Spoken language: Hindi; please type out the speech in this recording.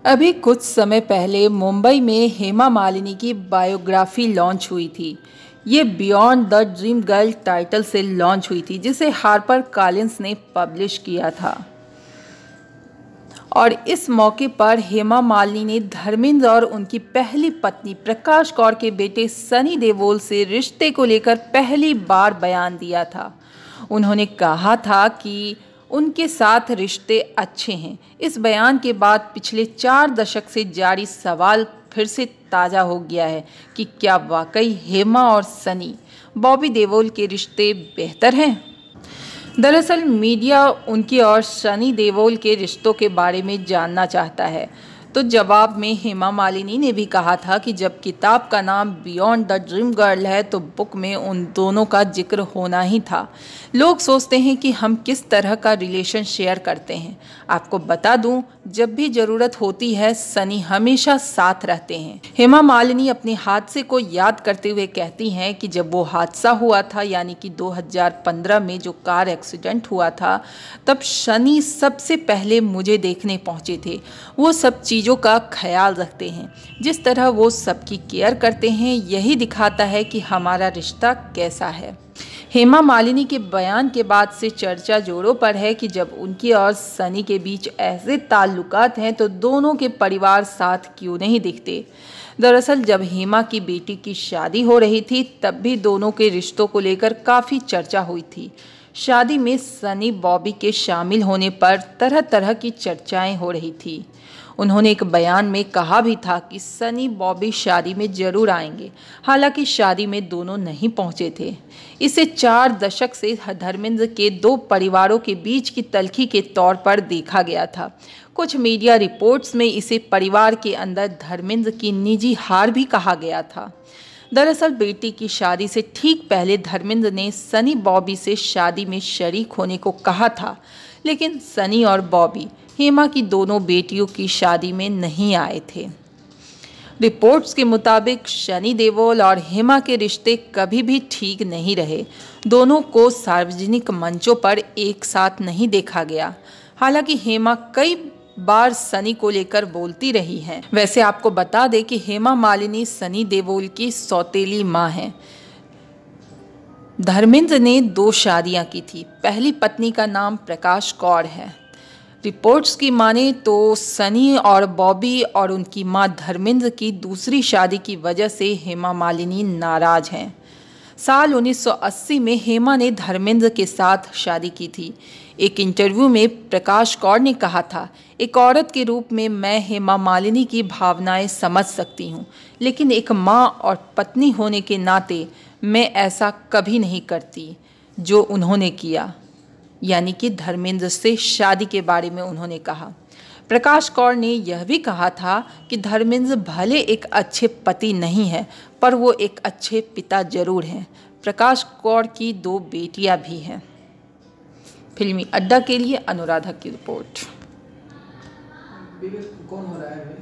अभी कुछ समय पहले मुंबई में हेमा मालिनी की बायोग्राफी लॉन्च हुई थी। ये beyond the dream girl title से लॉन्च हुई थी, जिसे हार्पर कॉलिन्स ने पब्लिश किया था। और इस मौके पर हेमा मालिनी ने धर्मेंद्र और उनकी पहली पत्नी प्रकाश कौर के बेटे सनी देओल से रिश्ते को लेकर पहली बार बयान दिया था। उन्होंने कहा था कि उनके साथ रिश्ते अच्छे हैं। इस बयान के बाद पिछले 4 दशक से जारी सवाल फिर से ताज़ा हो गया है कि क्या वाकई हेमा और सनी बॉबी देओल के रिश्ते बेहतर हैं। दरअसल मीडिया उनकी और सनी देओल के रिश्तों के बारे में जानना चाहता है, तो जवाब में हेमा मालिनी ने भी कहा था कि जब किताब का नाम बियॉन्ड द ड्रीम गर्ल है तो बुक में उन दोनों का जिक्र होना ही था। लोग सोचते हैं कि हम किस तरह का रिलेशन शेयर करते हैं। आपको बता दूं, जब भी ज़रूरत होती है सनी हमेशा साथ रहते हैं। हेमा मालिनी अपने हादसे को याद करते हुए कहती हैं कि जब वो हादसा हुआ था, यानी कि 2015 में जो कार एक्सीडेंट हुआ था, तब सनी सबसे पहले मुझे देखने पहुंचे थे। वो सब चीज़ों का ख्याल रखते हैं। जिस तरह वो सबकी केयर करते हैं, यही दिखाता है कि हमारा रिश्ता कैसा है। हेमा मालिनी के बयान के बाद से चर्चा जोरों पर है कि जब उनकी और सनी के बीच ऐसे ताल्लुकात हैं तो दोनों के परिवार साथ क्यों नहीं दिखते। दरअसल जब हेमा की बेटी की शादी हो रही थी, तब भी दोनों के रिश्तों को लेकर काफ़ी चर्चा हुई थी। शादी में सनी बॉबी के शामिल होने पर तरह तरह की चर्चाएं हो रही थी। उन्होंने एक बयान में कहा भी था कि सनी बॉबी शादी में जरूर आएंगे। हालांकि शादी में दोनों नहीं पहुंचे थे। इसे 4 दशक से धर्मेंद्र के 2 परिवारों के बीच की तल्खी के तौर पर देखा गया था। कुछ मीडिया रिपोर्ट्स में इसे परिवार के अंदर धर्मेंद्र की निजी हार भी कहा गया था। दरअसल बेटी की शादी से ठीक पहले धर्मेंद्र ने सनी बॉबी से शादी में शरीक होने को कहा था, लेकिन सनी और बॉबी हेमा की दोनों बेटियों की शादी में नहीं आए थे। रिपोर्ट्स के मुताबिक सनी देओल और हेमा के रिश्ते कभी भी ठीक नहीं रहे। दोनों को सार्वजनिक मंचों पर एक साथ नहीं देखा गया। हालांकि हेमा कई बार सनी को लेकर बोलती रही हैं। वैसे आपको बता दें कि हेमा मालिनी सनी देओल की सौतेली मां हैं। धर्मेंद्र ने 2 शादियां की थी। पहली पत्नी का नाम प्रकाश कौर है। रिपोर्ट्स की माने तो सनी और बॉबी और उनकी मां धर्मेंद्र की दूसरी शादी की वजह से हेमा मालिनी नाराज हैं। साल 1980 में हेमा ने धर्मेंद्र के साथ शादी की थी। एक इंटरव्यू में प्रकाश कौर ने कहा था, एक औरत के रूप में मैं हेमा मालिनी की भावनाएं समझ सकती हूँ, लेकिन एक माँ और पत्नी होने के नाते मैं ऐसा कभी नहीं करती जो उन्होंने किया। यानी कि धर्मेंद्र से शादी के बारे में उन्होंने कहा। प्रकाश कौर ने यह भी कहा था कि धर्मेंद्र भले एक अच्छे पति नहीं है, पर वो एक अच्छे पिता जरूर हैं। प्रकाश कौर की 2 बेटियां भी हैं। फिल्मी अड्डा के लिए अनुराधा की रिपोर्ट। कौन हो रहा है?